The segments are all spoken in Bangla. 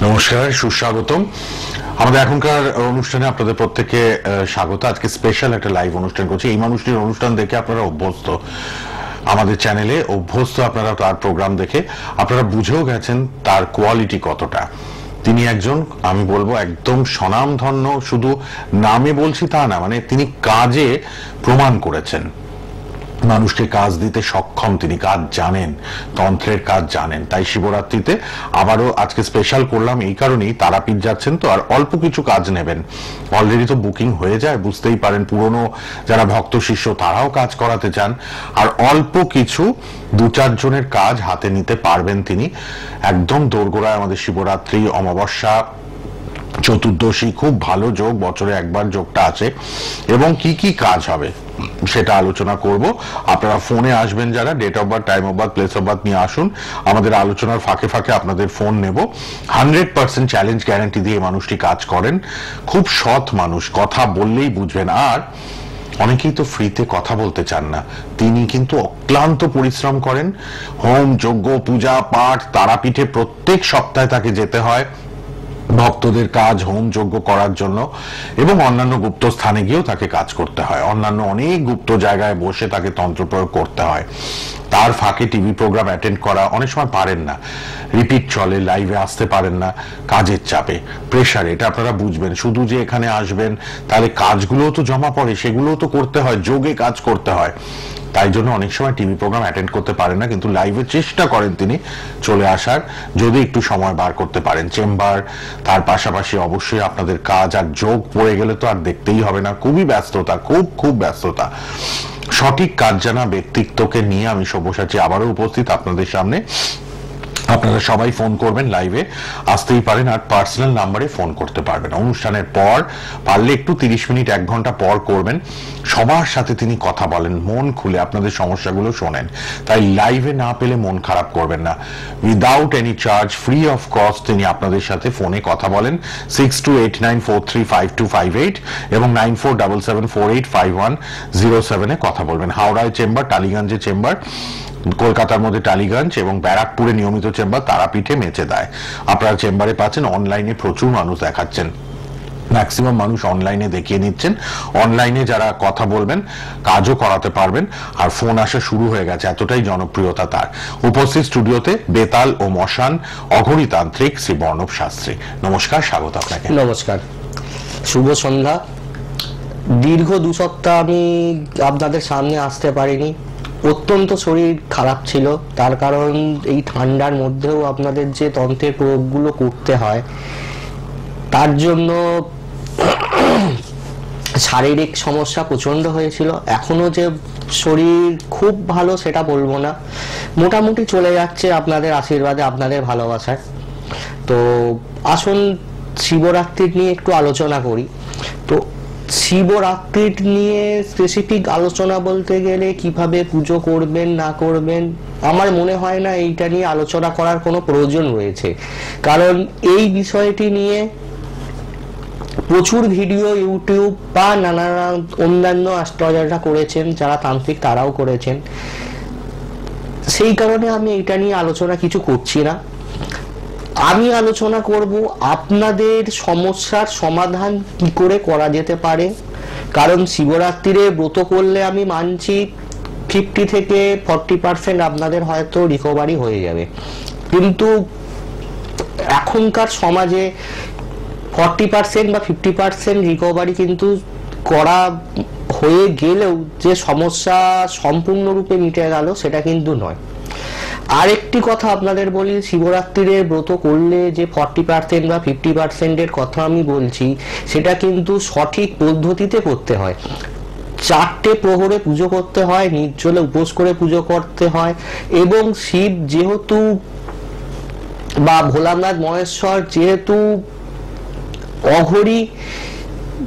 নমস্কার, সুস্বাগতম। আমাদের এখনকার অনুষ্ঠানে আপনাদের প্রত্যেককে স্বাগত। আজকে স্পেশাল একটা লাইভ অনুষ্ঠান করছি। এই মানুষটির অনুষ্ঠান দেখে আপনারা অভ্যস্ত, আমাদের চ্যানেলে অভ্যস্ত আপনারা তার প্রোগ্রাম দেখে আপনারা বুঝেও গেছেন তার কোয়ালিটি কতটা। তিনি একজন, আমি বলবো, একদম স্বনামধন্য। শুধু নামে বলছি তা না, মানে তিনি কাজে প্রমাণ করেছেন মানুষকে কাজ দিতে সক্ষম। তিনি কাজ জানেন, তন্ত্রের কাজ জানেন। তাই শিবরাত্রিতে আবারও আজকে স্পেশাল করলাম এই কারণেই, তারাপীঠ যাচ্ছেন তো, আর অল্প কিছু কাজ নেবেন। অলরেডি তো বুকিং হয়ে যায়, বুঝতেই পারেন। পুরনো যারা ভক্ত শিষ্য তারাও কাজ করাতে চান, আর অল্প কিছু 2-4 জনের কাজ হাতে নিতে পারবেন তিনি। একদম দোরগোড়ায় আমাদের শিবরাত্রি, অমাবস্যা, চতুর্দশী, খুব ভালো যোগ, বছরে একবার যোগটা আছে। এবং কি কি কাজ হবে সেটা আলোচনা করব। আপনারা ফোনে আসবেন, যারা date of birth, time of birth, place of birth নিয়ে আসুন। আমাদের আলোচনার ফাঁকে ফাঁকে আপনাদের ফোন নেব। 100% চ্যালেঞ্জ গ্যারান্টি দিয়ে মানুষটি কাজ করেন। খুব সৎ মানুষ, কথা বললেই বুঝবেন। আর অনেকেই তো ফ্রিতে কথা বলতে চান না, তিনি কিন্তু অক্লান্ত পরিশ্রম করেন। হোম, যজ্ঞ, পূজা পাঠ, তারাপীঠে প্রত্যেক সপ্তাহে তাকে যেতে হয় ভক্তদের কাজ, হোম যজ্ঞ করার জন্য, এবং অন্যান্য গুপ্ত স্থানে গিয়েও তাকে কাজ করতে হয়। অন্যান্য অনেক গুপ্ত জায়গায় বসে তাকে তন্ত্র প্রয়োগ করতে হয়। তার ফাঁকে টিভি প্রোগ্রাম অ্যাটেন্ড করা অনেক সময় পারেন না, রিপিট চলে, লাইভে আসতে পারেন না কাজের চাপে, প্রেশারে। এটা আপনারা বুঝবেন। শুধু যে এখানে আসবেন তাহলে কাজগুলোও তো জমা পড়ে, সেগুলোও তো করতে হয়, যোগে কাজ করতে হয়। তাই জন্য অনেক সময় টিভি প্রোগ্রাম অ্যাটেন্ড করতে পারেন না, কিন্তু লাইভে চেষ্টা করেন তিনি চলে আসার, যদি একটু সময় বার করতে পারেন। চেম্বার, তার পাশাপাশি অবশ্যই আপনাদের কাজ, আর যোগ পড়ে গেলে তো আর দেখতেই হবে না। খুবই ব্যস্ততা, খুব খুব ব্যস্ততা। সঠিক কাজ জানা ব্যক্তিত্বকে নিয়ে আমি সব্যসাচী আবারও উপস্থিত আপনাদের সামনে। আপনারা সবাই ফোন করবেন, লাইভে আসতেই পারেন, আর পার্সোনাল নাম্বারে ফোন করতে পারবেন। অনুষ্ঠানের পর পারলে একটু 30 মিনিট 1 ঘন্টা পর করবেন। সবার সাথে তিনি কথা বলেন, মন খুলে আপনাদের সমস্যাগুলো শোনেন। তাই লাইভে না পেলে মন খারাপ করবেন না। Without any charge, free of cost তিনি আপনাদের সাথে ফোনে কথা বলেন। 6289435258 এবং 9477485107 কথা বলবেন। হাওড়ায় চেম্বার, টালিগঞ্জে চেম্বার, কলকাতার মধ্যে টালিগঞ্জ, এবং ব্যারাকপুরে নিয়মিত চেম্বার, তারাপীঠে মেচেদায় আপনারা চেম্বারে পাচ্ছেন। অনলাইনে প্রচুর মানুষ দেখাচ্ছেন, ম্যাক্সিমাম মানুষ অনলাইনে দেখিয়ে নিচ্ছেন। অনলাইনে যারা কথা বলবেন কাজও করাতে পারবেন। আর ফোন আসা শুরু হয়ে গেছে, এতটাই জনপ্রিয়তা তার। উপস্থিত স্টুডিওতে বেতাল ও মশান অঘরী তান্ত্রিক শ্রী বর্ণব শাস্ত্রী। নমস্কার, স্বাগত আপনাকে। নমস্কার, শুভ সন্ধ্যা। দীর্ঘ 2 সপ্তাহ আমি আপনাদের সামনে আসতে পারিনি, অত্যন্ত শরীর খারাপ ছিল। তার কারণ এই ঠান্ডার মধ্যেও আপনাদের যে তন্ত্রের প্রয়োগগুলো করতে হয়, তার জন্য শারীরিক সমস্যা প্রচন্ড হয়েছিল। এখনো যে শরীর খুব ভালো সেটা বলবো না, মোটামুটি চলে যাচ্ছে আপনাদের আশীর্বাদে, আপনাদের ভালোবাসায়। তো আসুন শিবরাত্রি নিয়ে একটু আলোচনা করি। তো শিবরাত্রি নিয়ে স্পেসিফিক আলোচনা বলতে গেলে কিভাবে পুজো করবেন না করবেন, আমার মনে হয় না এইটা নিয়ে আলোচনা করার কোনো প্রয়োজন রয়েছে। কারণ এই বিষয়টি নিয়ে প্রচুর ভিডিও ইউটিউব বা নানা অন্যান্য অ্যাস্ট্রোলজাররা করেছেন, যারা তান্ত্রিক তারাও করেছেন। সেই কারণে আমি এটা নিয়ে আলোচনা কিছু করছি না। আমি আলোচনা করব আপনাদের সমস্যার সমাধান কি করে করা যেতে পারে। কারণ শিবরাত্রিরে ব্রত করলে আমি মানছি 50 থেকে 40% আপনাদের হয়তো রিকভারি হয়ে যাবে, কিন্তু এখনকার সমাজে 40% বা 50% রিকভারি কিন্তু করা হয়ে গেলেও যে সমস্যা সম্পূর্ণরূপে মিটে গেল সেটা কিন্তু নয়। আরেকটি কথা আপনাদের বলি, শিবরাত্রিরে ব্রত করলে যে 40% বা 50% কথা আমি বলছি, সেটা কিন্তু সঠিক পদ্ধতিতে করতে হয়। 4টে প্রহরে পুজো করতে হয়, নির্জলে উপোস করে পুজো করতে হয়। এবং শিব যেহেতু বা ভোলানাথ মহেশ্বর যেহেতু অঘরী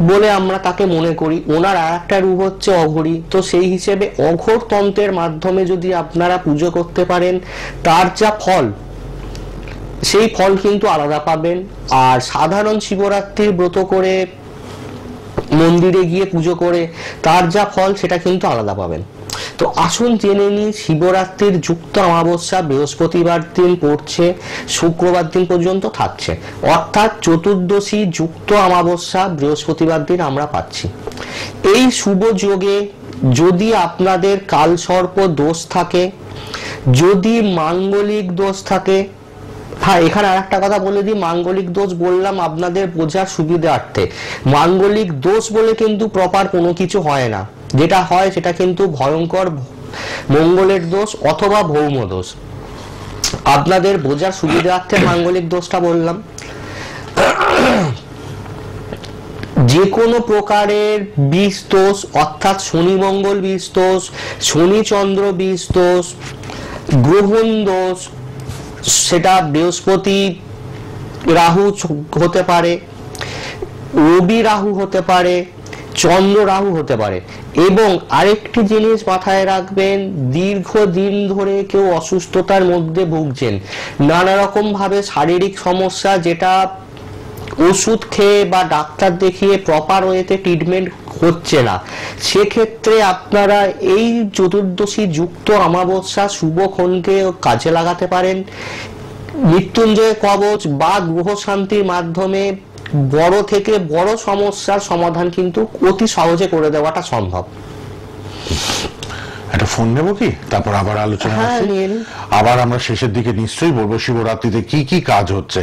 বলে আমরা তাকে মনে করি, ওনার আর একটা রূপ হচ্ছে অঘরী। তো সেই হিসেবে অঘোর তন্ত্রের মাধ্যমে যদি আপনারা পুজো করতে পারেন, তার যা ফল সেই ফল কিন্তু আলাদা পাবেন। আর সাধারণ শিবরাত্রির ব্রত করে মন্দিরে গিয়ে পুজো করে তার যা ফল সেটা কিন্তু আলাদা পাবেন। তো আসুন জেনে নিই, শিবরাত্রির যুক্ত অমাবস্যা বৃহস্পতিবার দিন পড়ছে, শুক্রবার দিন পর্যন্ত থাকছে, অর্থাৎ চতুর্দশী যুক্ত অমাবস্যা বৃহস্পতিবার দিন আমরা পাচ্ছি। এই শুভ যোগে যদি আপনাদের কালসর্প দোষ থাকে, যদি মাঙ্গলিক দোষ থাকে, হ্যাঁ এখানে আর একটা কথা বলে দিই, মাঙ্গলিক দোষ বললাম আপনাদের বোঝার সুবিধার্থে, মাঙ্গলিক দোষ বলে কিন্তু প্রপার কোনো কিছু হয় না, যেটা হয় সেটা কিন্তু ভয়ঙ্কর মঙ্গলের দোষ অথবা ভৌম দোষ। আপনাদের বোঝার সুবিধার্থে মাঙ্গলিক দোষটা বললাম। যে কোনো প্রকারের বিষ দোষ, অর্থাৎ শনি মঙ্গল বিষ দোষ, শনি চন্দ্র বিষ দোষ, গ্রহণ দোষ, সেটা বৃহস্পতি রাহু হতে পারে, রবি রাহু হতে পারে, চন্দ্র রাহু হতে পারে। এবং আরেকটি জিনিস মাথায় রাখবেন, দীর্ঘদিন ধরে কেউ অসুস্থতার মধ্যে ভুগছেন, নানা রকম ভাবে শারীরিক সমস্যা, যেটা ওষুধ খেয়ে বা ডাক্তার দেখিয়ে প্রপার ওয়েতে ট্রিটমেন্ট হচ্ছে না, সেক্ষেত্রে আপনারা এই চতুর্দশী যুক্ত অমাবস্যা শুভক্ষণকে কাজে লাগাতে পারেন। মৃত্যুঞ্জয় কবচ বা গ্রহ শান্তির মাধ্যমে বড় থেকে বড় সমস্যার সমাধান কিন্তু অতি সহজে করে দেওয়াটা সম্ভব। একটা ফোন নেবো কি, তারপর আবার আলোচনা আছে। আবার আমরা শেষের দিকে নিশ্চয়ই বলবো শিবরাত্রিতে কি কি কাজ হচ্ছে।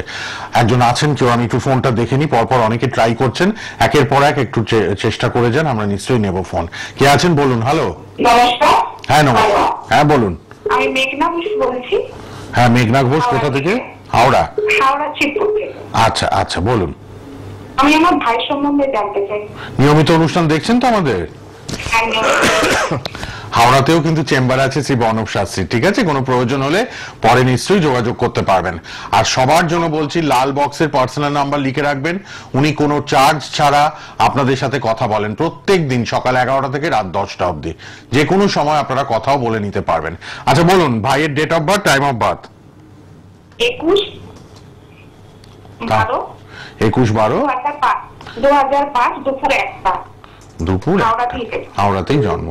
একজন আছেন কেউ, আমি একটু ফোনটা দেখে নি, পরপর অনেকে ট্রাই করছেন, একের পর এক একটু চেষ্টা করে যান, আমরা নিশ্চয়ই নেব ফোন। কে আছেন বলুন। হ্যালো, নমস্কার। হ্যাঁ নমস্কার, হ্যাঁ বলুন। আমি মেঘনা ঘোষ বলছি। হ্যাঁ মেঘনা ঘোষ, কোথা থেকে? হাওড়া। হাওড়া চিতপুর থেকে। আচ্ছা আচ্ছা বলুন। আমি আমার ভাই সম্বন্ধে জানতে চাই। নিয়মিত অনুষ্ঠান দেখছেন তো আমাদের? হাওড়াতেও কিন্তু চেম্বার আছে শ্রী বর্ণব শাস্ত্রী, ঠিক আছে, কোনো প্রয়োজন হলে পরে নিশ্চয়ই যোগাযোগ করতে পারবেন। আর সবার জন্য বলছি, লাল বক্সের পার্সোনাল নাম্বার লিখে রাখবেন, উনি কোনো চার্জ ছাড়া আপনাদের সাথে কথা বলেন প্রত্যেক দিন সকাল 11টা থেকে রাত 10টা অবধি, যে কোনো সময় আপনারা কথাও বলে নিতে পারবেন। আচ্ছা বলুন ভাইয়ের date of birth, time of birth. 21/12/2005 দুপুর 1টা। দুপুর হাওড়াতেই জন্ম,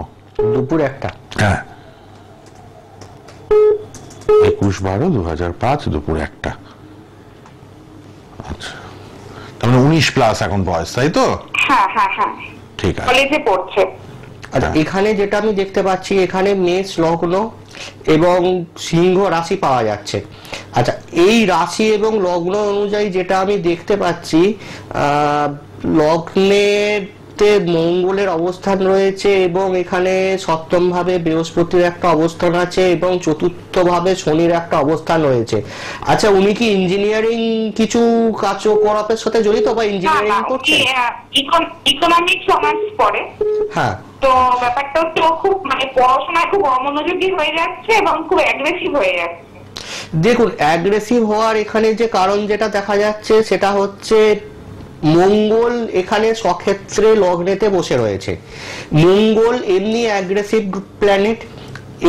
দুপুর 1টা। হ্যাঁ 21/12/2005 দুপুর 1টা। আচ্ছা, তার মানে 19 প্লাস এখন বয়স, তাই তো? হ্যাঁ হ্যাঁ হ্যাঁ, ঠিক আছে। কলেজে পড়ছে। আচ্ছা, এখানে যেটা আমি দেখতে পাচ্ছি, এখানে মেষ লগ্ন এবং সিংহ রাশি পাওয়া যাচ্ছে। আচ্ছা, এই রাশি এবং লগ্ন অনুযায়ী যেটা আমি দেখতে পাচ্ছি, লগ্নের মঙ্গলের অবস্থান রয়েছে এবং এখানে সপ্তম ভাবে বৃহস্পতির একটা অবস্থান আছে এবং চতুর্থ ভাবে শনির একটা অবস্থান রয়েছে। আচ্ছা, উনি কি ইঞ্জিনিয়ারিং কিছু কার্যকলাপের সাথে জড়িত বা ইঞ্জিনিয়ারিং করছে? ইকোনমিক্স অনার্স পড়ে। হ্যাঁ, তো ব্যাপারটা তো খুব মানে পড়াশোনায় খুব অমনোযোগী হয়ে যাচ্ছে এবং খুব অ্যাগ্রেসিভ হয়ে যাচ্ছে। দেখুন, অ্যাগ্রেসিভ হওয়ার এখানে যে কারণ যেটা দেখা যাচ্ছে সেটা হচ্ছে মঙ্গল এখানে স্বক্ষেত্রে লগ্নেতে বসে রয়েছে। মঙ্গল এমনি অ্যাগ্রেসিভ প্ল্যানেট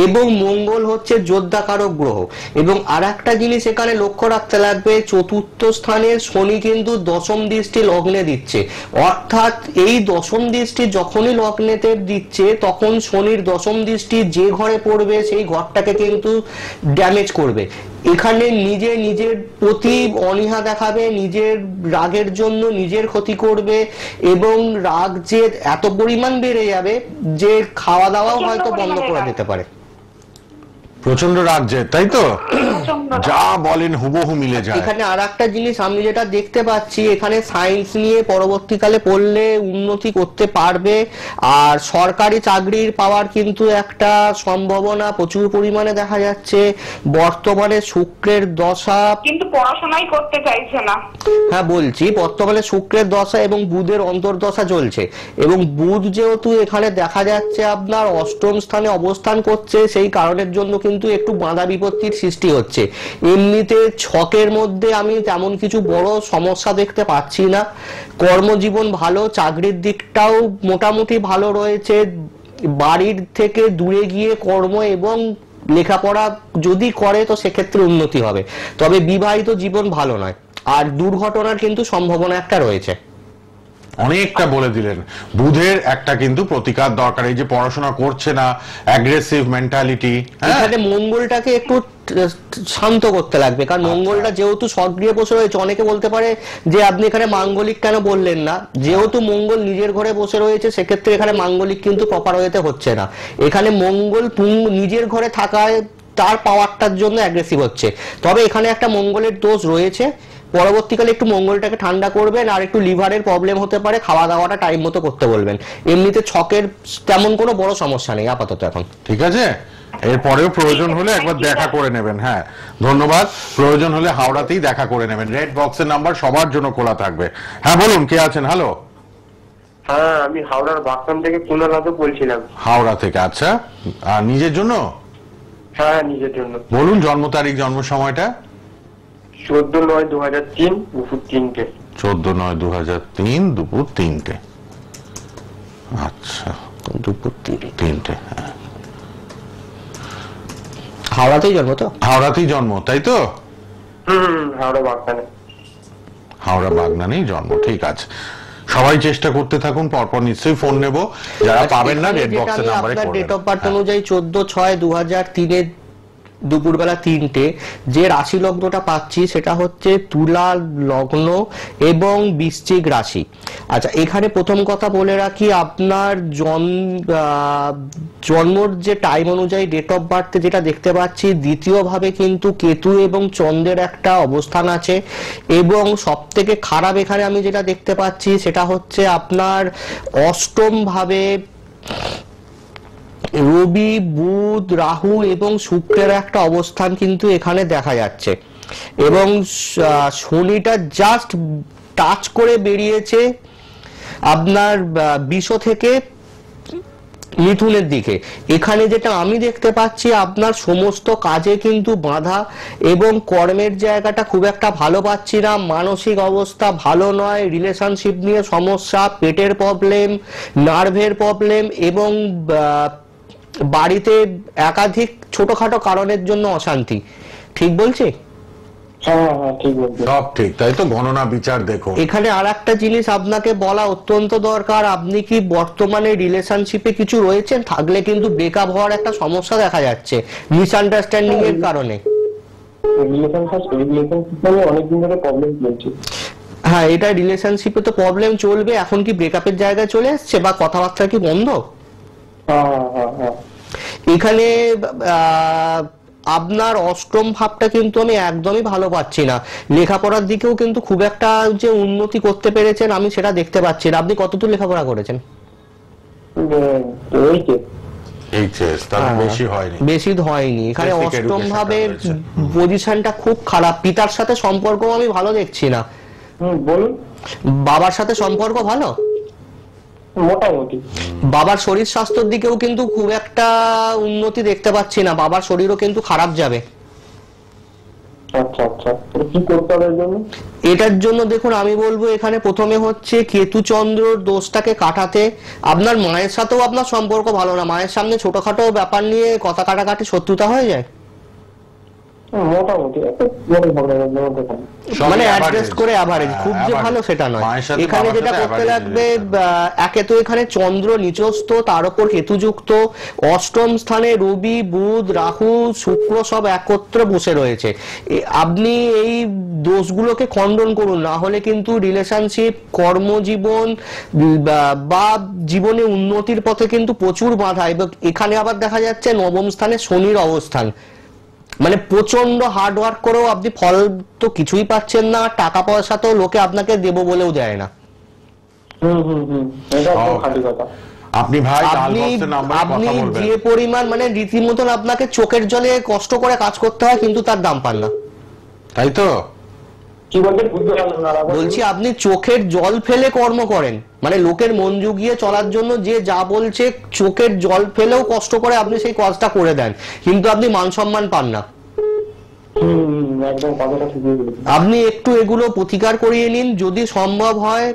এবং মঙ্গল হচ্ছে যোদ্ধাকারক গ্রহ। এবং আর একটা জিনিস এখানে লক্ষ্য রাখতে লাগবে, চতুর্থ স্থানের শনি কিন্তু দশম দৃষ্টি লগ্নে দিচ্ছে, অর্থাৎ এই দশম দৃষ্টি যখনই লগ্নেতে দিচ্ছে তখন শনির দশম দৃষ্টি যে ঘরে পড়বে সেই ঘরটাকে কিন্তু ড্যামেজ করবে। এখানে নিজের প্রতি অনীহা দেখাবে, নিজের রাগের জন্য নিজের ক্ষতি করবে এবং রাগ যে এত পরিমাণ বেড়ে যাবে যে খাওয়া দাওয়াও হয়তো বন্ধ করে দিতে পারে। প্রচন্ড রাগ যে, তাই তো? যা বলেন হুবহু মিলে যায়। এখানে আর একটা জিনিস আমি যেটা দেখতে পাচ্ছি, এখানে সায়েন্স নিয়ে পরবর্তীকালে পড়লে উন্নতি করতে পারবে, আর সরকারি চাকরির পাওয়ার কিন্তু একটা সম্ভাবনা প্রচুর পরিমাণে দেখা যাচ্ছে। বর্তমানে শুক্রের দশা, কিন্তু পড়াশোনাই করতে চাইছে না। হ্যাঁ বলছি, বর্তমানে শুক্রের দশা এবং বুধের অন্তর্দশা চলছে এবং বুধ যেহেতু এখানে দেখা যাচ্ছে আপনার অষ্টম স্থানে অবস্থান করছে, সেই কারণের জন্য কিন্তু একটু বাধা বিপত্তির সৃষ্টি হচ্ছে। এমনিতে ছকের মধ্যে আমি তেমন কিছু বড় সমস্যা দেখতে পাচ্ছি না। কর্মজীবন ভালো, চাকরির দিকটাও মোটামুটি ভালো রয়েছে। বাড়ির থেকে দূরে গিয়ে কর্ম এবং লেখাপড়া যদি করে তো সেক্ষেত্রে উন্নতি হবে, তবে বিবাহিত জীবন ভালো নয়, আর দুর্ঘটনার কিন্তু সম্ভাবনা একটা রয়েছে। অনেকটা বলে দিলেন। বুধের একটা কিন্তু প্রতিকার দরকার, এই যে পড়াশোনা করছে না, অ্যাগ্রেসিভ মেন্টালিটি, এখানে মঙ্গলটাকে একটু শান্ত করতে লাগবে, কারণ মঙ্গলটা যেহেতু সক্রিয় বসে রয়েছে, অনেকে বলতে পারে যে আপনি এখানে মাঙ্গলিক কেন বললেন না, যেহেতু মঙ্গল নিজের ঘরে বসে রয়েছে সেক্ষেত্রে এখানে মাঙ্গলিক কিন্তু প্রপার ওয়েতে হচ্ছে না। এখানে মঙ্গল নিজের ঘরে থাকায় তার পাওয়ারটার জন্য অ্যাগ্রেসিভ হচ্ছে। তবে এখানে একটা মঙ্গলের দোষ রয়েছে, পরবর্তীকালে একটু মঙ্গলটাকে ঠান্ডা করবেন, আর একটু লিভারের প্রবলেম হতে পারে, খাওয়া দাওয়াটা টাইম মতো করতে বলবেন। এমনিতে ছকের তেমন কোনো বড় সমস্যা নেই আপাতত এখন। ঠিক আছে, এরপরেও প্রয়োজন হলে একবার দেখা করে নেবেন। হ্যাঁ ধন্যবাদ, প্রয়োজন হলে হাওড়াতেই দেখা করে নেবেন। রেড বক্সের নাম্বার সবার জন্য খোলা থাকবে। হ্যাঁ বলুন, কে আছেন? হ্যালো। হ্যাঁ, আমি হাওড়ার বাগদান থেকে কুনাল যাদব বলছিলাম। হাওড়া থেকে, আচ্ছা। আর নিজের জন্য? হ্যাঁ, নিজের জন্য। বলুন জন্ম তারিখ, জন্ম সময়টা। 14/9/2003 দুপুর 3টে। 14/9/2003 দুপুর 3টে। আচ্ছা, দুপুর 3টে। হ্যাঁ, হাওড়াতেই জন্ম তো? হাওড়াতেই জন্ম, তাই তো? হাওড়া বাগদানে। হাওড়া বাগনানেই জন্ম, ঠিক আছে। সবাই চেষ্টা করতে থাকুন, পরপর নিশ্চয়ই ফোন নেব। যারা পাবেন না রেড বক্সের নাম্বারে করবেন। ডেট অফ বার্থ অনুযায়ী 14/6/2003 দুপুরবেলা 3টে যে রাশি লগ্নটা পাচ্ছি সেটা হচ্ছে তুলা লগ্ন এবং বৃশ্চিক রাশি। আচ্ছা, এখানে প্রথম কথা বলে রাখি, আপনার জন্মর যে টাইম অনুযায়ী ডেট অফ বার্থে যেটা দেখতে পাচ্ছি, দ্বিতীয়ভাবে কিন্তু কেতু এবং চন্দ্রের একটা অবস্থান আছে, এবং সব থেকে খারাপ এখানে আমি যেটা দেখতে পাচ্ছি সেটা হচ্ছে আপনার অষ্টম ভাবে রবি, বুধ, রাহু এবং শুক্রের একটা অবস্থান কিন্তু এখানে দেখা যাচ্ছে, এবং শনিটা জাস্ট টাচ করে বেরিয়েছে আপনার বিষ থেকে মিথুনের দিকে। এখানে যেটা আমি দেখতে পাচ্ছি, আপনার সমস্ত কাজে কিন্তু বাধা, এবং কর্মের জায়গাটা খুব একটা ভালো পাচ্ছি না, মানসিক অবস্থা ভালো নয়, রিলেশনশিপ নিয়ে সমস্যা, পেটের প্রবলেম, নার্ভের প্রবলেম, এবং বাড়িতে একাধিক ছোটখাটো কারণের জন্য অশান্তি। ঠিক বলছি? হ্যাঁ হ্যাঁ, ঠিক বলছেন। সব ঠিক, তাই তো? গণনা বিচার দেখুন। এখানে আর একটা জিনিস আপনাকে বলা অত্যন্ত দরকার, আপনি কি বর্তমানে রিলেশনশিপে কিছু রয়েছেন? থাকলে কিন্তু ব্রেকআপ হওয়ার একটা সমস্যা দেখা যাচ্ছে মিসআন্ডারস্ট্যান্ডিং এর কারণে। অনেকদিন ধরে প্রবলেম চলছে। হ্যাঁ, এটা রিলেশনশিপে তো প্রবলেম চলবে। এখন কি ব্রেকআপের জায়গায় চলে এসছে, বা কথাবার্তা কি বন্ধ? এখানে আপনার অষ্টম ভাবটা কিন্তু আমি একদমই ভালো পাচ্ছি না। লেখাপড়ার দিকেও কিন্তু খুব একটা যে উন্নতি করতে পেরেছেন আমি সেটা দেখতে পাচ্ছি না। আপনি কতদূর লেখাপড়া করেছেন? বেশি হয়নি। এখানে অষ্টম ভাবের পজিশনটা খুব খারাপ। পিতার সাথে সম্পর্ক আমি ভালো দেখছি না। বলুন। বাবার সাথে সম্পর্ক ভালো? মোটামুটি। বাবার শরীর স্বাস্থ্যের দিকেও কিন্তু খুব একটা উন্নতি দেখতে পাচ্ছি না, বাবার শরীরও কিন্তু খারাপ যাবে। আচ্ছা আচ্ছা, কি করতে হবে এর জন্য? এটার জন্য দেখুন, আমি বলবো এখানে প্রথমে হচ্ছে কেতু চন্দ্রর দোষটাকে কাটাতে। আপনার মায়ের সাথেও আপনার সম্পর্ক ভালো না, মায়ের সামনে ছোটখাটো ব্যাপার নিয়ে কথা কাটাকাটি শত্রুতা হয়ে যায়। মোটামুটি মানে অ্যাডজাস্ট করে এভারেজ, খুব যে ভালো সেটা নয়। এখানে যেটা করতে লাগবে, একে তো এখানে চন্দ্র নিচস্থ, তার উপর কেতুযুক্ত, অষ্টম স্থানে রবি, বুধ, রাহু, শুক্র সব একত্রে বসে রয়েছে। আপনি এই দোষগুলোকে খণ্ডন করুন, না হলে কিন্তু রিলেশনশিপ, কর্মজীবন বা জীবনে উন্নতির পথে কিন্তু প্রচুর বাধা। এবং এখানে আবার দেখা যাচ্ছে নবম স্থানে শনির অবস্থান, মানে প্রচন্ড হার্ড ওয়ার্ক করেও আপনি ফল তো কিছুই পাচ্ছেন না, টাকা পয়সা তো লোকে আপনাকে দেবো বলেও দেয় না। আপনি যে পরিমাণ মানে রীতিমতন আপনাকে চোখের জলে কষ্ট করে কাজ করতে হয়, কিন্তু তার দাম পান না, তাই তো? বলছি আপনি চোখের জল ফেলে কর্ম করেন, মানে লোকের মন জুগিয়ে চলার জন্য যে যা বলছে চোখের জল ফেলেও কষ্ট করে আপনি সেই কাজটা করে দেন, কিন্তু আপনি মান সম্মান পান না। আপনি একটু এগুলো প্রতিকার করিয়ে নিন যদি সম্ভব হয়।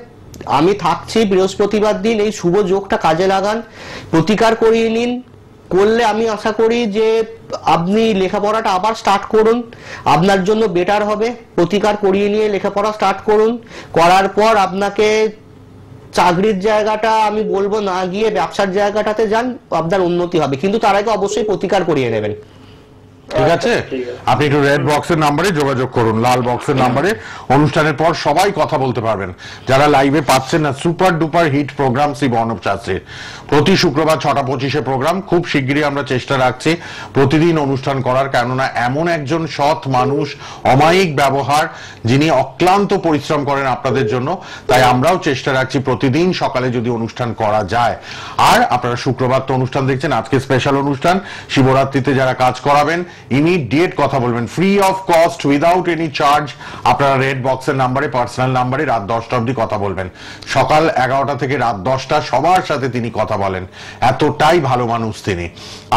আমি থাকছি বৃহস্পতিবার দিন, এই শুভ যোগটা কাজে লাগান, প্রতিকার করিয়ে নিন। করলে আমি আশা করি যে আপনি লেখাপড়াটা আবার স্টার্ট করুন, আপনার জন্য বেটার হবে। প্রতিকার করিয়ে নিয়ে লেখাপড়া স্টার্ট করুন, করার পর আপনাকে চাকরির জায়গাটা আমি বলবো না গিয়ে ব্যবসার জায়গাটাতে যান, আপনার উন্নতি হবে, কিন্তু তার আগে অবশ্যই প্রতিকার করিয়ে নেবেন। ঠিক আছে, আপনি একটু রেড বক্সের নাম্বারে যোগাযোগ করুন, লাল বক্সের নাম্বারে অনুষ্ঠানের পর সবাই কথা বলতে পারবেন। যারা লাইভে পাচ্ছেন না, super duper hit program Shri Barnab শাস্ত্রীর প্রতি শুক্রবার 6:25 প্রোগ্রাম। খুব শিগগিরই আমরা চেষ্টা রাখছি প্রতিদিন অনুষ্ঠান করার, কেননা এমন একজন সৎ মানুষ, অমায়িক ব্যবহার, যিনি অক্লান্ত পরিশ্রম করেন আপনাদের জন্য, তাই আমরাও চেষ্টা রাখছি প্রতিদিন সকালে যদি অনুষ্ঠান করা যায়। আর আপনারা শুক্রবার তো অনুষ্ঠান দেখছেন, আজকে স্পেশাল অনুষ্ঠান শিবরাত্রিতে যারা কাজ করাবেন ইমিডিয়েট কথা বলবেন, free of cost, without any charge. আপনারা রেড বক্সের নাম্বারে, পার্সোনাল নাম্বারে রাত 10টা অবধি কথা বলবেন। সকাল 11টা থেকে রাত 10টা সবার সাথে তিনি কথা বলেন, এতটাই ভালো মানুষ তিনি।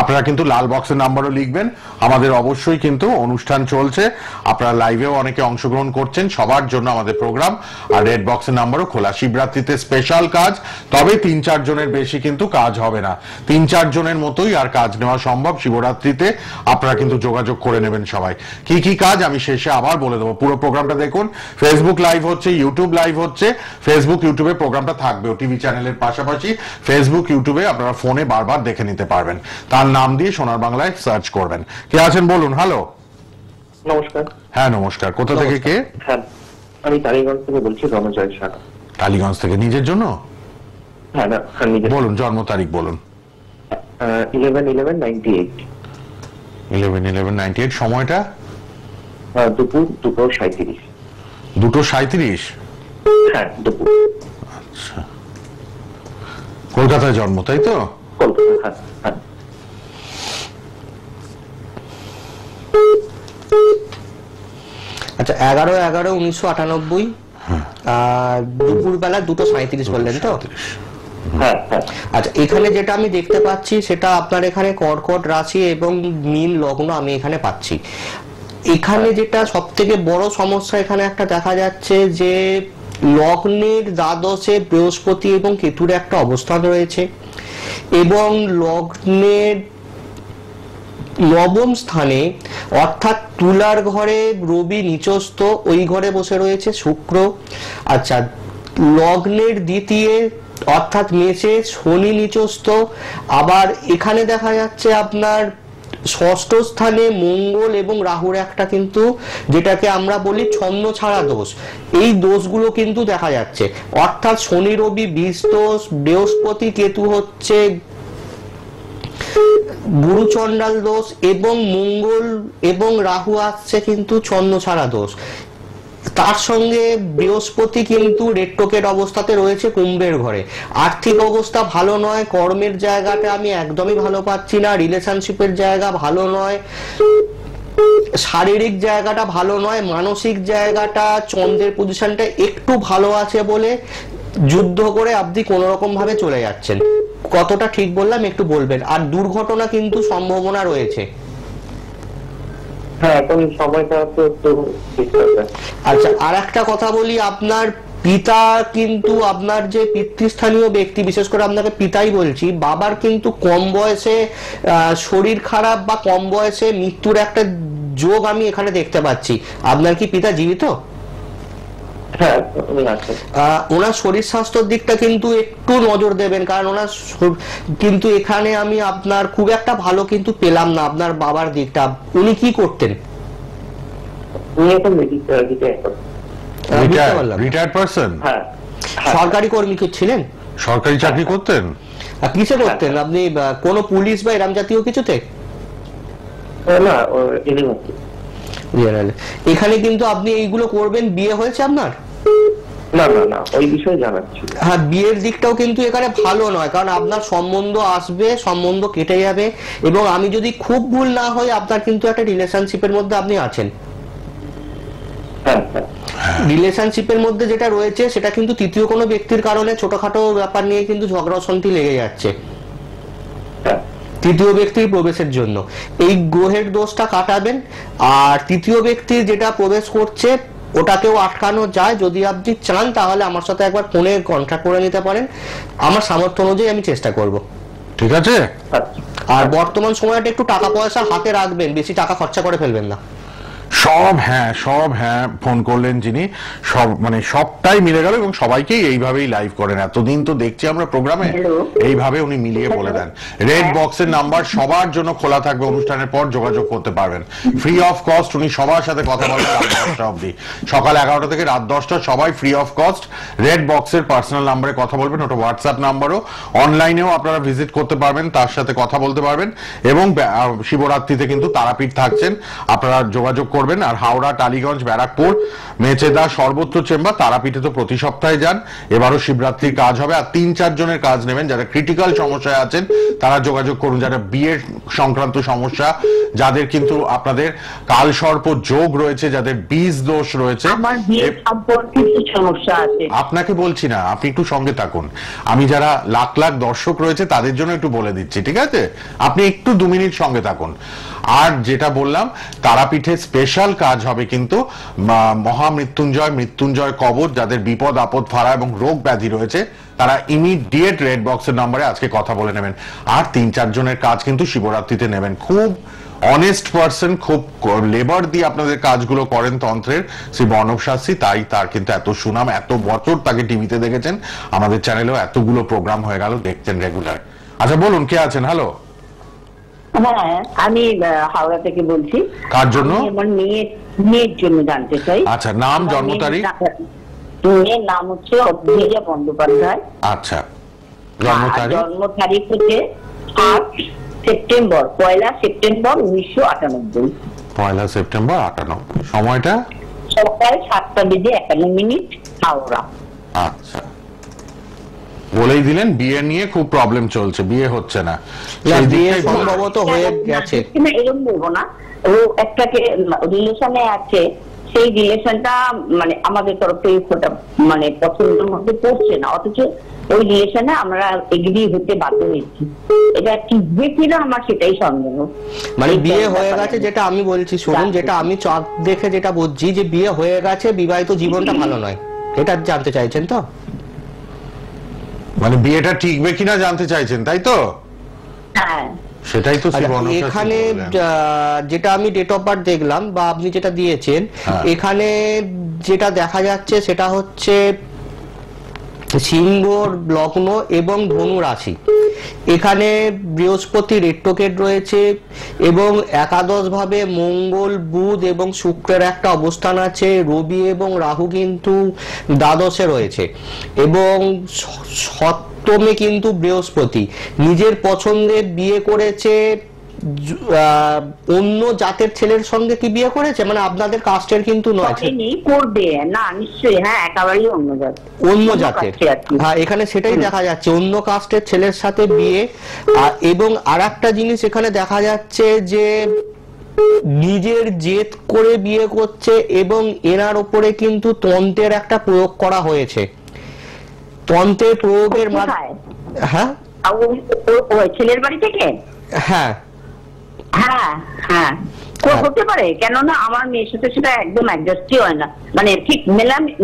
আপনারা কিন্তু লাল বক্সের নাম্বারও লিখবেন। আমাদের অবশ্যই কিন্তু অনুষ্ঠান চলছে, আপনারা লাইভেও অনেকে অংশগ্রহণ করছেন, সবার জন্য আমাদের প্রোগ্রাম। আর রেড বক্সের নাম্বারও খোলা। শিবরাত্রিতে স্পেশাল কাজ, তবে 3-4 জনের বেশি কিন্তু কাজ হবে না, 3-4 জনের মতোই আর কাজ নেওয়া সম্ভব শিবরাত্রিতে। আপনারা কিন্তু যোগাযোগ করে নেবেন সবাই। কি কি কাজ আমি শেষে আবার বলে দেবো, পুরো প্রোগ্রামটা দেখুন। ফেসবুক লাইভ হচ্ছে, ইউটিউব লাইভ হচ্ছে। ফেসবুক ইউটিউবে প্রোগ্রামটা থাকবেও, টিভি চ্যানেলের পাশাপাশি ফেসবুক ইউটিউবে আপনারা ফোনে বারবার দেখে নিতে পারবেন। তার নাম দিয়ে সোনার বাংলায় সার্চ করবেন। কে আছেন বলুন? হ্যালো, নমস্কার। হ্যাঁ নমস্কার, কোথা থেকে কে? হ্যাঁ, আমি টালিগঞ্জ থেকে বলছি, রণজয় শাহ। টালিগঞ্জ থেকে। নিজের জন্য? হ্যাঁ, না নিজে। বলুন, জন্ম তারিখ বলুন। 11/11/98। 11/11/98। সময়টা? দুপুর 2:37। 2:37? হ্যাঁ, দুপুর। আচ্ছা, কলকাতায় জন্ম, তাই তো? কলকাতা। হ্যাঁ হ্যাঁ। আচ্ছা, 11/11/1998, দুপুর বেলা 2:37 বললেন তো? হ্যাঁ হ্যাঁ। আচ্ছা, এখানে যেটা আমি দেখতে পাচ্ছি সেটা আপনার এখানে কর্কট রাশি এবং মীন লগ্ন আমি এখানে পাচ্ছি। এখানে যেটা সব থেকে বড় সমস্যা এখানে একটা দেখা যাচ্ছে যে লগ্নের দ্বাদশে বৃহস্পতি এবং কেতুর একটা অবস্থান রয়েছে, এবং লগ্নের নবম স্থানে অর্থাৎ তুলার ঘরে রবি নিচস্থ, ওই ঘরে বসে রয়েছে শুক্র। আচ্ছা, লগ্নের দ্বিতীয় অর্থাৎ মেষে শনি নিচস্থ। আবার এখানে দেখা যাচ্ছে আপনার ষষ্ঠ স্থানে মঙ্গল এবং রাহুর একটা কিন্তু যেটাকে আমরা বলি ছন্ন ছাড়া দোষ, এই দোষগুলো কিন্তু দেখা যাচ্ছে। অর্থাৎ শনি রবি বিষ দোষ, বৃহস্পতি কেতু হচ্ছে গুরুচণ্ডাল দোষ, এবং মঙ্গল এবং রাহু আসছে কিন্তু ছন্ন ছাড়া দোষ। তার সঙ্গে বৃহস্পতি কিন্তু রেট্রোকেট অবস্থাতে রয়েছে কুম্ভের ঘরে। আর্থিক অবস্থা ভালো নয়, কর্মের জায়গাটা আমি একদমই ভালো পাচ্ছি না, রিলেশনশিপের জায়গা ভালো নয়, শারীরিক জায়গাটা ভালো নয়, মানসিক জায়গাটা চন্দ্রের পজিশনটা একটু ভালো আছে বলে যুদ্ধ করে আপনি কোন রকম ভাবে চলে যাচ্ছেন। কতটা ঠিক বললাম একটু বলবেন। আর দুর্ঘটনা কিন্তু সম্ভাবনা রয়েছে। হ্যাঁ, এখন সময়টা তো একটু ডিস্টার্ব। আচ্ছা, আর একটা কথা বলি, আপনার পিতা কিন্তু আপনার যে পিতৃস্থানীয় ব্যক্তি, বিশেষ করে আপনাকে পিতাই বলছি, বাবার কিন্তু কম বয়সে শরীর খারাপ বা কম বয়সে মৃত্যুর একটা যোগ আমি এখানে দেখতে পাচ্ছি। আপনার কি পিতা জীবিত? হ্যাঁ, ওনার শরীর স্বাস্থ্যের দিকটা কিন্তু একটু নজর দেবেন, কারণ ওনার কিন্তু এখানে আমি আপনার খুব একটা ভালো কিন্তু পেলাম না আপনার বাবার দিকটা। উনি কি করতেন? উনি এখন রিটায়ার্ড পারসন? হ্যাঁ। সরকারি কর্মী ছিলেন? সরকারি চাকরি করতেন? কিসে করতেন আপনি? কোন পুলিশ বা এরম জাতীয় কিছুতে? না, ইউনিভার্সিটি। এখানে কিন্তু আপনি এইগুলো করবেন। বিয়ে হয়েছে আপনার? না না না, ওই বিষয়ে জানাচ্ছি। হ্যাঁ, বিয়ের দিকটাও কিন্তু এখানে ভালো নয়, কারণ আপনার সম্বন্ধ আসবে, সম্বন্ধ কেটে যাবে, এবং আমি যদি খুব ভুল না হই আপনার কিন্তু একটা রিলেশনশিপের মধ্যে আপনি আছেন। রিলেশনশিপের মধ্যে যেটা রয়েছে সেটা কিন্তু তৃতীয় কোনো ব্যক্তির কারণে ছোটখাটো ব্যাপার নিয়ে কিন্তু ঝগড়া অশান্তি লেগে যাচ্ছে তৃতীয় ব্যক্তির প্রবেশের জন্য। এই গ্রহের দোষটা কাটাবেন। আর তৃতীয় ব্যক্তি যেটা প্রবেশ করছে ওটাকেও আটকানো যায়, যদি আপনি চান তাহলে আমার সাথে একবার ফোনে কন্ট্যাক্ট করে নিতে পারেন। আমার সামর্থ্য অনুযায়ী আমি চেষ্টা করব। ঠিক আছে। আর বর্তমান সময়টা একটু টাকা পয়সা হাতে রাখবেন, বেশি টাকা খরচা করে ফেলবেন না। সব হ্যাঁ ফোন করলেন যিনি, সব মানে সবটাই মিলে গেল এবং সবাইকেই এইভাবেই লাইভ করেন। এতদিন তো দেখছি আমরা প্রোগ্রামে, এইভাবে উনি মিলিয়ে বলে দেন। রেড বক্সের নাম্বার সবার জন্য খোলা থাকবে, অনুষ্ঠানের পর যোগাযোগ করতে পারবেন ফ্রি অফ কস্ট। উনি সবার সাথে কথা বলেন রাত 10টা অবধি, সকাল 11টা থেকে রাত 10টা, সবাই ফ্রি অফ কস্ট। রেড বক্সের পার্সোনাল নাম্বারে কথা বলবেন, ওটা হোয়াটসঅ্যাপ নাম্বারও, অনলাইনেও আপনারা ভিজিট করতে পারবেন, তার সাথে কথা বলতে পারবেন। এবং শিবরাত্রিতে কিন্তু তারাপীঠ থাকছেন, আপনারা যোগাযোগ করবেন। আর হাওড়া, টালিগঞ্জ, ব্যারাকপুর, মেচেদা সর্বত্র চেম্বার। তারাপীঠে তো প্রতি সপ্তাহে যান, এবারও শিবরাত্রির কাজ হবে। আর 3-4 জনের কাজ নেবেন, যারা ক্রিটিক্যাল সমস্যায় আছেন তারা যোগাযোগ করুন। যারা বিয়ের সংক্রান্ত সমস্যা, যাদের কিন্তু আপনাদের কালসর্প যোগ রয়েছে, যাদের বীজ দোষ রয়েছে, আমার বিয়ে সম্পর্কিত সমস্যা আছে। আপনাকে বলছি না, আপনি একটু সঙ্গে থাকুন। আমি যারা লাখ লাখ দর্শক রয়েছে তাদের জন্য একটু বলে দিচ্ছি, ঠিক আছে? আপনি একটু 2 মিনিট সঙ্গে থাকুন। আর যেটা বললাম, তারাপীঠে স্পেশাল কাজ হবে কিন্তু মহামৃত্যুঞ্জয়, মৃত্যুঞ্জয় কবচ, যাদের বিপদ আপদ ফাড়া এবং রোগ ব্যাধি রয়েছে, তারা ইমিডিয়েট রেড বক্সের নম্বরে আজকে কথা বলে নেবেন। আর 3-4 জনের কাজ কিন্তু শিবরাত্রিতে নেবেন। খুব অনেস্ট পার্সন, খুব লেবার দিয়ে আপনাদের কাজগুলো করেন তন্ত্রের, শ্রী বর্ণব শাস্ত্রী। তাই তার কিন্তু এত সুনাম, এত বছর তাকে টিভিতে দেখেছেন, আমাদের চ্যানেলেও এতগুলো প্রোগ্রাম হয়ে গেল, দেখছেন রেগুলার। আচ্ছা বলুন, কে আছেন? হ্যালো। হ্যাঁ, আমি হাওড়া থেকে বলছি। কার জন্য? আমার মেয়ের জন্য জানতে চাই। আচ্ছা, নাম, জন্ম তারিখ? মেয়ের নাম হচ্ছে অদ্রিজা বন্দ্যোপাধ্যায়। আচ্ছা, জন্ম তারিখ? জন্ম তারিখ হচ্ছে 1 সেপ্টেম্বর 1998। 1 সেপ্টেম্বর 98। সময়টা? সকাল 7:51 হাওড়া। আচ্ছা, বলেই দিলেন বিয়ে নিয়ে খুব প্রবলেম চলছে, বিয়ে হচ্ছে না। সেই বিয়ে দিকটাই বলুন। সম্ভবত হয়ে গেছে। না, এরকম বলবো না। ও একটাকে রিলেশনে আছে, সেই রিলেশনটা মানে আমাদের তরফ থেকে ওটা মানে পছন্দের মধ্যে পড়ছে না, অথচ ওই রিলেশনে আমরা এগ্রি হতে বাধ্য হয়েছি। এটা টিকবে কিনা আমার সেটাই সন্দেহ। মানে বিয়ে হয়ে গেছে, যেটা আমি বলছি শুনুন, যেটা আমি চাঁদ দেখে যেটা বুঝছি, যে বিয়ে হয়ে গেছে, বিবাহিত জীবনটা ভালো নয়, এটা জানতে চাইছেন তো? মানে বিয়েটা টিকবে কিনা জানতে চাইছেন, তাই তো? হ্যাঁ, সেটাই তো শ্রী আচ্ছা, বর্ণব শাস্ত্রী এখানে বললেন। যেটা আমি ডেট অফ বার্থ দেখলাম বা আপনি যেটা দিয়েছেন, হ্যাঁ। এখানে যেটা দেখা যাচ্ছে সেটা হচ্ছে সিংহ লগ্ন এবং ধনু রাশি। এখানে বৃহস্পতি রেট্রোকেট রয়েছে এবং একাদশ ভাবে মঙ্গল, বুধ এবং শুক্রের একটা অবস্থান আছে। রবি এবং রাহু কিন্তু দ্বাদশে রয়েছে এবং সপ্তমে কিন্তু বৃহস্পতি। নিজের পছন্দের বিয়ে করেছে, অন্য জাতের ছেলের সঙ্গে কি বিয়ে করেছে? মানে আপনাদের কাস্টের কিন্তু নয়, করবে না নিশ্চয়ই। হ্যাঁ, একেবারেই অন্য জাতের। হ্যাঁ, এখানে সেটাই দেখা যাচ্ছে, অন্য কাস্টের ছেলের সাথে বিয়ে। এবং আর একটা জিনিস এখানে দেখা যাচ্ছে যে নিজের জেদ করে বিয়ে করছে এবং এনার উপরে কিন্তু তন্ত্রের একটা প্রয়োগ করা হয়েছে। তন্ত্রের প্রয়োগের মাধ্যমে। হ্যাঁ, ছেলের বাড়ি থেকে। হ্যাঁ হ্যাঁ হ্যাঁ, হতে পারে, কেননা আমার মেয়ের সাথে সেটা একদম অ্যাডজাস্টই হয় না, মানে ঠিক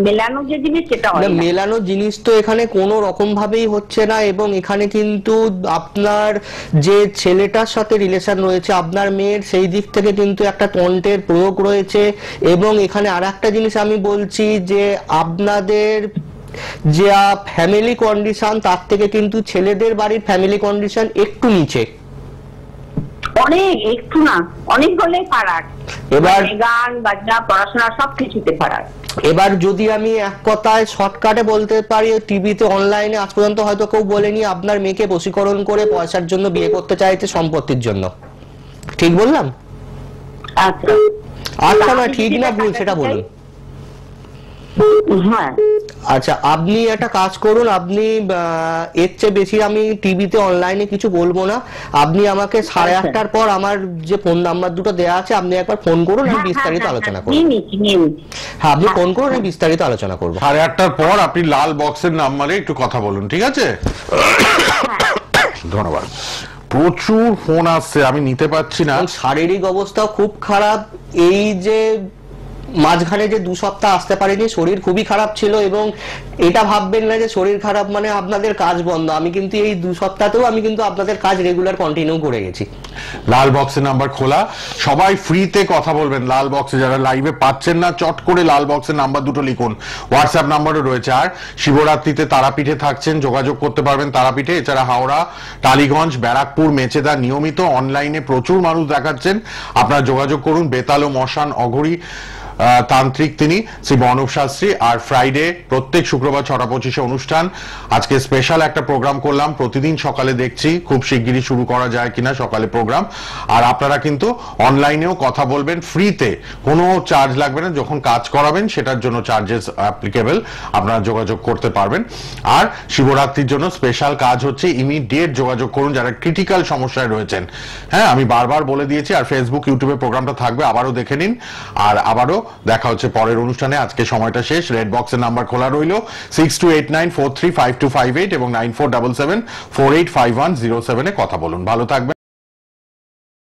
মেলানো যে জিনিস সেটা হয় না। মেলানো জিনিস তো এখানে কোনো রকম ভাবেই হচ্ছে না। এবং এখানে কিন্তু আপনার যে ছেলেটার সাথে রিলেশন রয়েছে আপনার মেয়ের, সেই দিক থেকে কিন্তু একটা তন্ত্রের প্রয়োগ রয়েছে। এবং এখানে আর একটা জিনিস আমি বলছি যে আপনাদের যে ফ্যামিলি কন্ডিশন, তার থেকে কিন্তু ছেলেদের বাড়ির ফ্যামিলি কন্ডিশন একটু নিচে, অনেক, একটু না অনেক হলে ফারাক। এবার গান বাজনা পড়াশোনা সবকিছুতে ফারাক। এবার যদি আমি এক কথায় শর্টকাটে বলতে পারি, টিভিতে অনলাইনে আজ পর্যন্ত হয়তো কেউ বলেনি আপনার মেয়েকে বশীকরণ করে পয়সার জন্য বিয়ে করতে চাইছে, সম্পত্তির জন্য। ঠিক বললাম? আচ্ছা আচ্ছা, না ঠিক না ভুল সেটা বলুন। হ্যাঁ, আচ্ছা, আপনি একটা কাজ করুন, আপনি এর চেয়ে বেশি আমি টিভিতে অনলাইনে কিছু বলবো না। আপনি আমাকে 8:30টার পর আমার যে ফোন নাম্বার দুটো দেওয়া আছে, আপনি একবার ফোন করুন, আমি বিস্তারিত আলোচনা করবো। হ্যাঁ, আপনি ফোন করুন, আমি বিস্তারিত আলোচনা করবো। 8:30টার পর আপনি লাল বক্সের নাম্বারে একটু কথা বলুন, ঠিক আছে? ধন্যবাদ। প্রচুর ফোন আসছে, আমি নিতে পারছি না। শারীরিক অবস্থাও খুব খারাপ। এই যে মাঝখানে যে 2 সপ্তাহ আসতে পারেনি, শরীর খুবই খারাপ ছিল। এবং এটা ভাববেন না যে শরীর খারাপ মানে আপনাদের কাজ বন্ধ। আমি কিন্তু এই 2 সপ্তাহতেও আমি কিন্তু আপনাদের কাজ রেগুলার কন্টিনিউ করে গেছি। লাল বক্সের নাম্বার খোলা, সবাই ফ্রিতে কথা বলবেন। লাল বক্সে যারা লাইভে পাচ্ছেন না, চট করে লাল বক্সের নাম্বার দুটো লিখুন, হোয়াটসঅ্যাপ নাম্বারও রয়েছে। আর শিবরাত্রিতে তারাপীঠে থাকছেন, যোগাযোগ করতে পারবেন তারাপীঠে। এছাড়া হাওড়া, টালিগঞ্জ, ব্যারাকপুর, মেচেদা নিয়মিত অনলাইনে প্রচুর মানুষ দেখাচ্ছেন, আপনারা যোগাযোগ করুন। বেতাল ও মশান অঘরী তান্ত্রিক তিনি শ্রী বর্ণব শাস্ত্রী। আর ফ্রাইডে প্রত্যেক শুক্রবার 6:25 অনুষ্ঠান। আজকে স্পেশাল একটা প্রোগ্রাম করলাম, প্রতিদিন সকালে দেখছি খুব শিগগিরই শুরু করা যায় কিনা সকালে প্রোগ্রাম। আর আপনারা কিন্তু অনলাইনেও কথা বলবেন ফ্রিতে, কোনো চার্জ লাগবে না। যখন কাজ করাবেন সেটার জন্য চার্জেস অ্যাপ্লিকেবল, আপনারা যোগাযোগ করতে পারবেন। আর শিবরাত্রির জন্য স্পেশাল কাজ হচ্ছে, ইমিডিয়েট যোগাযোগ করুন যারা ক্রিটিক্যাল সমস্যায় রয়েছেন। হ্যাঁ, আমি বারবার বলে দিয়েছি। আর ফেসবুক, ইউটিউবে প্রোগ্রামটা থাকবে, আবারও দেখে নিন। আর আবারও দেখা হচ্ছে পরের অনুষ্ঠানে। আজকে সময়টা শেষ। রেড বক্সের নাম্বার খোলা রইল 6289435258 এবং 9477485107 এ কথা বলুন। ভালো থাকবেন।